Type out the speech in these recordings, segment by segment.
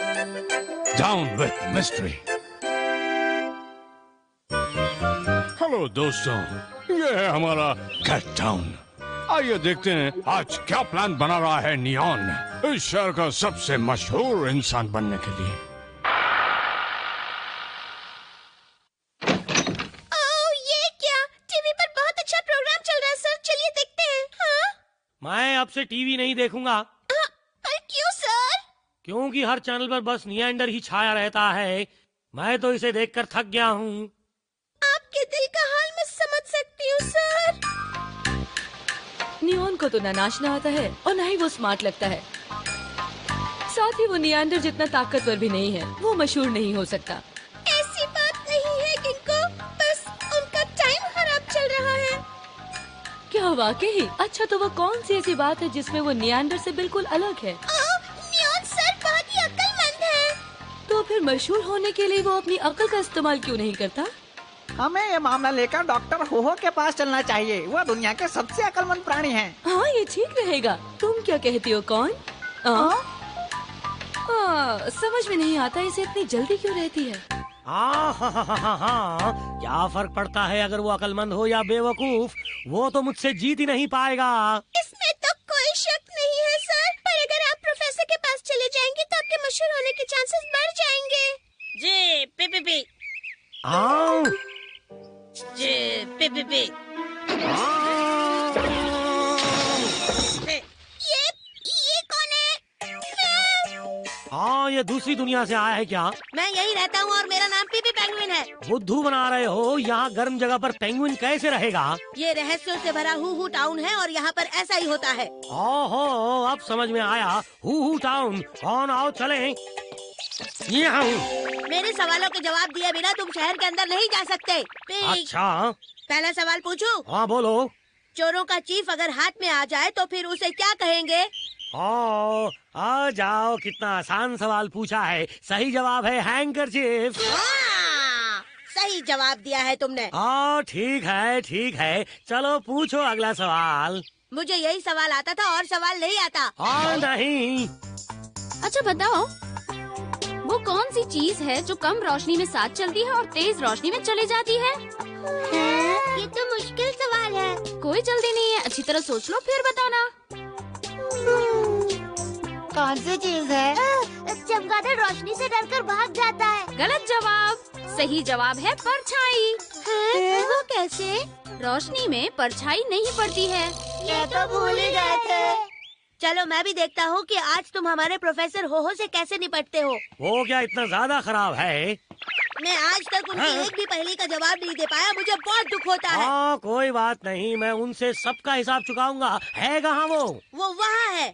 Down with mystery. Hello दोस्तों, ये है हमारा गेट डाउन। आइए देखते हैं आज क्या प्लान बना रहा है नियॉन इस शहर का सबसे मशहूर इंसान बनने के लिए। ये क्या? टीवी पर बहुत अच्छा प्रोग्राम चल रहा है सर, चलिए देखते हैं। हाँ? मैं अब से टीवी नहीं देखूंगा। पर क्यों सर? क्योंकि हर चैनल पर बस नियंडर ही छाया रहता है। मैं तो इसे देखकर थक गया हूँ। आपके दिल का हाल मैं समझ सकती हूँ सर। नियॉन को तो ना नाचना आता है और ना ही वो स्मार्ट लगता है। साथ ही वो नियंडर जितना ताकतवर भी नहीं है। वो मशहूर नहीं हो सकता। ऐसी बात नहीं है किनको, बस उनका टाइम खराब चल रहा है। क्या वाकई? अच्छा, तो वो कौन सी ऐसी बात है जिसमें वो नियंडर से बिल्कुल अलग है? नियॉन सर बहुत ही अक्लमंद है। तो फिर मशहूर होने के लिए वो अपनी अकल का इस्तेमाल क्यों नहीं करता? हमें ये मामला लेकर डॉक्टर होहो के पास चलना चाहिए। वह दुनिया के सबसे अक्लमंद प्राणी हैं। हाँ, ये ठीक रहेगा। तुम क्या कहती हो? कौन? समझ में नहीं आता इसे इतनी जल्दी क्यों रहती है। हाँ, क्या फर्क पड़ता है अगर वो अकलमंद हो या बेवकूफ? वो तो मुझसे जीत ही नहीं पाएगा। इसमें तो कोई शक नहीं है सर, पर अगर आप प्रोफेसर के पास चले जाएंगे तो आपके मशहूर होने के चांसेस बढ़ जाएंगे। G P. G P. ये कौन है? हाँ, ये दूसरी दुनिया से आया है क्या? मैं यही रहता हूँ और मेरा नाम पीपी पेंगुइन है। बुद्धू बना रहे हो? यहाँ गर्म जगह पर पेंगुइन कैसे रहेगा? ये रहस्यों से भरा हू टाउन है और यहाँ पर ऐसा ही होता है। ओहो, अब समझ में आया। हू टाउन। कौन? आओ चलें। यहाँ हूँ। मेरे सवालों के जवाब दिए बिना तुम शहर के अंदर नहीं जा सकते। अच्छा, पहला सवाल पूछूं? हाँ बोलो। चोरों का चीफ अगर हाथ में आ जाए तो फिर उसे क्या कहेंगे? आ जाओ, कितना आसान सवाल पूछा है। सही जवाब है हैंकरचीफ। सही जवाब दिया है तुमने। ठीक है। चलो पूछो अगला सवाल। मुझे यही सवाल आता था और सवाल नहीं आता। नहीं। अच्छा बताओ, वो कौन सी चीज है जो कम रोशनी में साथ चलती है और तेज रोशनी में चली जाती है? ये तो मुश्किल सवाल है। कोई जल्दी नहीं है, अच्छी तरह सोच लो फिर बताना। कौन सी चीज है? चमगादड़ रोशनी से डरकर भाग जाता है। गलत जवाब। सही जवाब है परछाई। वो कैसे? रोशनी में परछाई नहीं पड़ती है। ये तो भूल ही गए थे। चलो मैं भी देखता हूँ कि आज तुम हमारे प्रोफेसर होहो से कैसे निपटते हो। वो क्या इतना ज्यादा खराब है? मैं आज तक उनकी एक भी पहेली का जवाब नहीं दे पाया। मुझे बहुत दुख होता है। कोई बात नहीं, मैं उनसे सबका हिसाब चुकाऊंगा। है कहाँ वो? वो वहाँ है।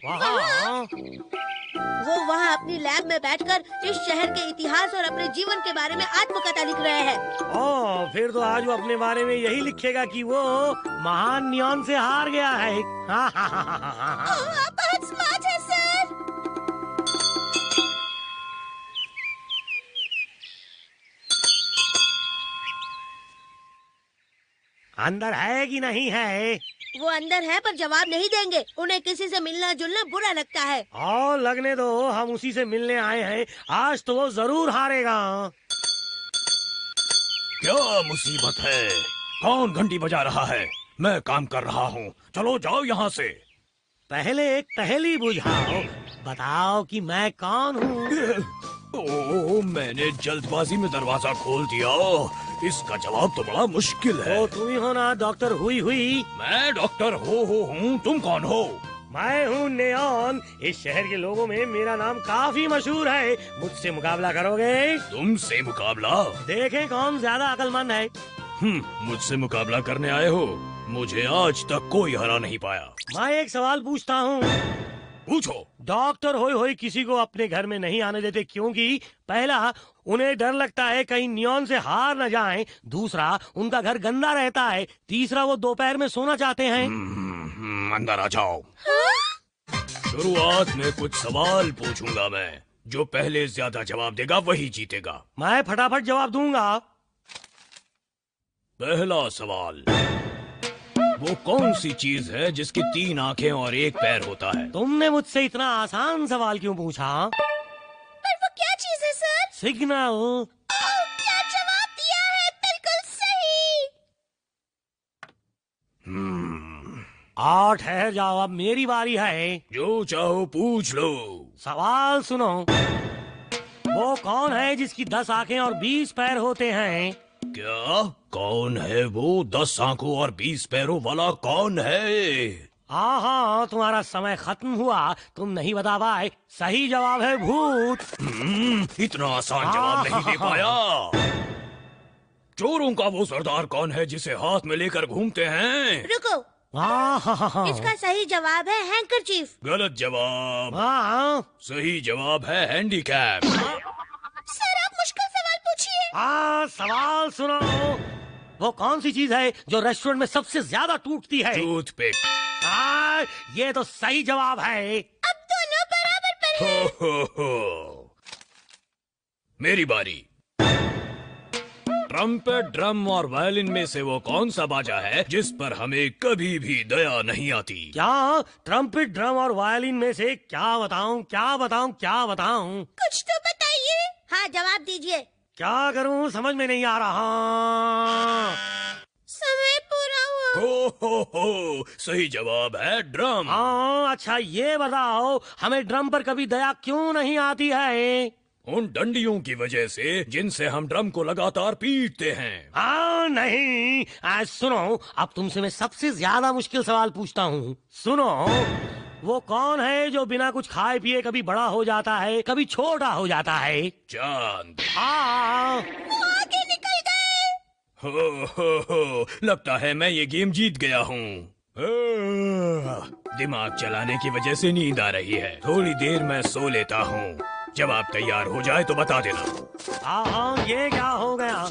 वो वहाँ अपनी लैब में बैठकर इस शहर के इतिहास और अपने जीवन के बारे में आत्मकथा लिख रहे हैं। फिर तो आज वो अपने बारे में यही लिखेगा कि वो महान नियॉन से हार गया है। आप बहुत स्मार्ट हैं सर। अंदर है कि नहीं है? वो अंदर है पर जवाब नहीं देंगे। उन्हें किसी से मिलना जुलना बुरा लगता है। लगने दो, हम उसी से मिलने आए हैं। आज तो वो जरूर हारेगा। क्या मुसीबत है? कौन घंटी बजा रहा है? मैं काम कर रहा हूँ, चलो जाओ यहाँ से। पहले एक पहेली बुझाओ। बताओ कि मैं कौन हूँ? मैंने जल्दबाजी में दरवाजा खोल दिया। इसका जवाब तो बड़ा मुश्किल है। तुम ही हो ना डॉक्टर हुई? मैं डॉक्टर हो हूँ। तुम कौन हो? मैं हूँ नियॉन। इस शहर के लोगों में मेरा नाम काफी मशहूर है। मुझसे मुकाबला करोगे? तुमसे मुकाबला? देखें कौन ज्यादा अकलमंद है। मुझसे मुकाबला करने आए हो? मुझे आज तक कोई हरा नहीं पाया। मैं एक सवाल पूछता हूँ। पूछो। डॉक्टर होई किसी को अपने घर में नहीं आने देते क्योंकि पहला, उन्हें डर लगता है कहीं नियॉन से हार न जाएं। दूसरा, उनका घर गंदा रहता है। तीसरा, वो दोपहर में सोना चाहते हैं। अंदर आ जाओ। शुरुआत में कुछ सवाल पूछूंगा मैं। जो पहले ज्यादा जवाब देगा वही जीतेगा। मैं फटाफट जवाब दूंगा। पहला सवाल, वो कौन सी चीज है जिसकी 3 आंखें और 1 पैर होता है? तुमने मुझसे इतना आसान सवाल क्यों पूछा? पर वो क्या सिग्नल। क्या जवाब दिया है? बिल्कुल सही। 8 है। जाओ, अब मेरी बारी है। जो चाहो पूछ लो। सवाल सुनो। वो कौन है जिसकी 10 आंखें और 20 पैर होते हैं? क्या? कौन है वो 10 आंखों और 20 पैरों वाला? कौन है? हाँ, तुम्हारा समय खत्म हुआ, तुम नहीं बता पाए। सही जवाब है भूत। इतना आसान जवाब नहीं दे पाया। चोरों का वो सरदार कौन है जिसे हाथ में लेकर घूमते हैं? रुको, हाँ। इसका सही जवाब है हैंकरचीफ। गलत जवाब। हाँ। सही जवाब है हैंडीकैप। सर आप मुश्किल सवाल पूछिए। सवाल सुनो। वो कौन सी चीज है जो रेस्टोरेंट में सबसे ज्यादा टूटती है? टूथपिक। ये तो सही जवाब है। अब दोनों बराबर पर हैं। हो। मेरी बारी। ट्रम्पेट, ड्रम और वायलिन में से वो कौन सा बाजा है जिस पर हमें कभी भी दया नहीं आती? क्या? ट्रम्पेट, ड्रम और वायलिन में से क्या बताऊं? कुछ तो बताइए। हाँ, जवाब दीजिए। क्या करूं, समझ में नहीं आ रहा। समय पूरा हुआ। हो, सही जवाब है ड्रम। अच्छा ये बताओ, हमें ड्रम पर कभी दया क्यों नहीं आती है? उन डंडियों की वजह से जिनसे हम ड्रम को लगातार पीटते हैं। नहीं। सुनो, अब तुमसे मैं सबसे ज्यादा मुश्किल सवाल पूछता हूँ। सुनो, वो कौन है जो बिना कुछ खाए पिए कभी बड़ा हो जाता है, कभी छोटा हो जाता है? चांद। वो आगे निकल गए। हो, लगता है मैं ये गेम जीत गया हूँ। दिमाग चलाने की वजह से नींद आ रही है। थोड़ी देर मैं सो लेता हूँ। जब आप तैयार हो जाए तो बता देना। हाँ, ये क्या हो गया?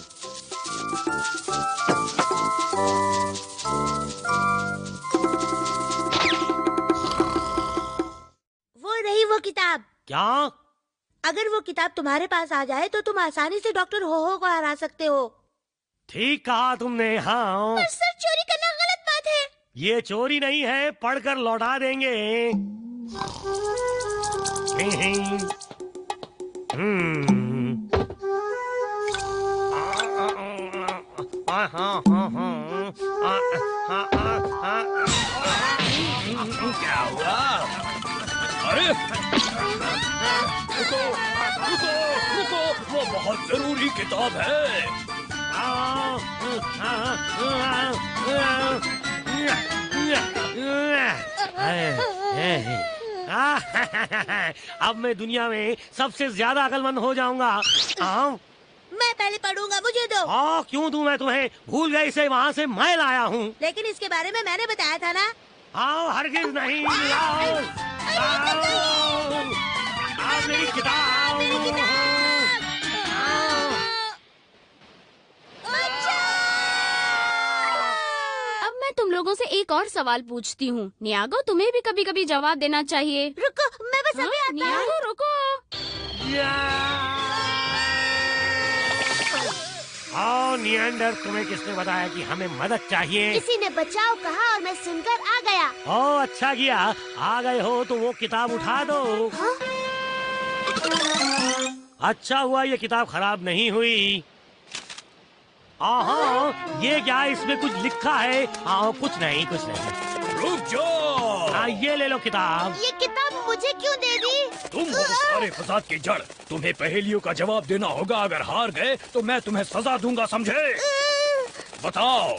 वो रही वो किताब। क्या? अगर वो किताब तुम्हारे पास आ जाए तो तुम आसानी से डॉक्टर हो को हरा सकते हो। ठीक कहा तुमने। हाँ, पर सर चोरी करना गलत बात है। ये चोरी नहीं है, पढ़कर लौटा देंगे। क्या हुआ? अरे रुको, वो बहुत जरूरी किताब है। अब मैं दुनिया में सबसे ज्यादा अक्लमंद हो जाऊंगा। मैं पहले पढ़ूंगा, मुझे दो। क्यों दूं मैं तुम्हें? भूल गए, इसे वहाँ से मैं लाया हूँ। लेकिन इसके बारे में मैंने बताया था ना। हरगिज नहीं। लाओ, मेरी किताब। अब मैं तुम लोगों से एक और सवाल पूछती हूँ। नियागो, तुम्हें भी कभी कभी जवाब देना चाहिए। रुको, मैं बस अभी आता हूँ। नियागो रुको। नियंडर, तुम्हें किसने बताया कि हमें मदद चाहिए? किसी ने बचाओ कहा और मैं सुनकर आ गया। अच्छा किया। आ गए हो तो वो किताब उठा दो। हाँ? अच्छा हुआ ये किताब खराब नहीं हुई। ये क्या, इसमें कुछ लिखा है? कुछ नहीं। रुक जाओ। ये ले लो किताब। ये किताब मुझे क्यों दे दी? तुम हो सारे फसाद की जड़। तुम्हें पहेलियों का जवाब देना होगा। अगर हार गए तो मैं तुम्हें सजा दूंगा, समझे? बताओ,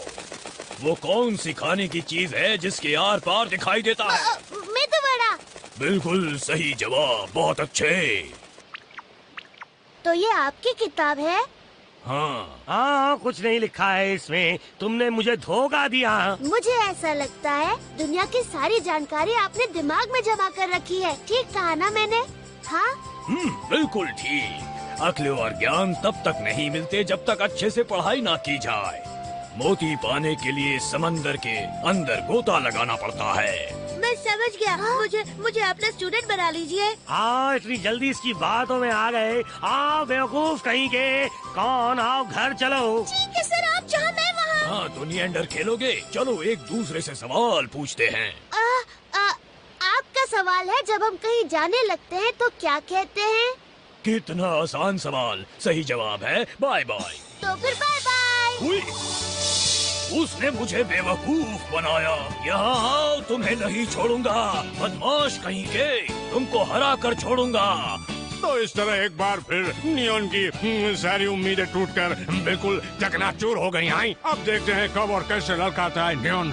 वो कौन सी खाने की चीज है जिसके आर पार दिखाई देता है? मेदू वड़ा। बिल्कुल सही जवाब, बहुत अच्छे। तो ये आपकी किताब है? हाँ, कुछ नहीं लिखा है इसमें। तुमने मुझे धोखा दिया। मुझे ऐसा लगता है दुनिया की सारी जानकारी आपने दिमाग में जमा कर रखी है। ठीक कहा ना मैंने? हाँ? बिल्कुल ठीक। अक्ल और ज्ञान तब तक नहीं मिलते जब तक अच्छे से पढ़ाई ना की जाए। मोती पाने के लिए समंदर के अंदर गोता लगाना पड़ता है। मैं समझ गया। मुझे अपना स्टूडेंट बना लीजिए। इतनी जल्दी इसकी बातों में आ गए। बेवकूफ कहीं के। कौन? आओ घर चलो। ठीक है सर, आप जहाँ मैं वहाँ। हाँ, तो नियंडर खेलोगे? चलो एक दूसरे से सवाल पूछते हैं। आपका सवाल है, जब हम कहीं जाने लगते हैं तो क्या कहते हैं? कितना आसान सवाल। सही जवाब है बाय बाय। तो फिर बाय बाय। हुई। उसने मुझे बेवकूफ बनाया। यहाँ आओ, तुम्हें नहीं छोड़ूंगा। बदमाश कहीं के, तुमको हरा कर छोड़ूंगा। तो इस तरह एक बार फिर नियॉन की सारी उम्मीदें टूटकर बिल्कुल चकनाचूर हो गई हैं। अब देखते हैं कब और कैसे ललकाता है नियॉन।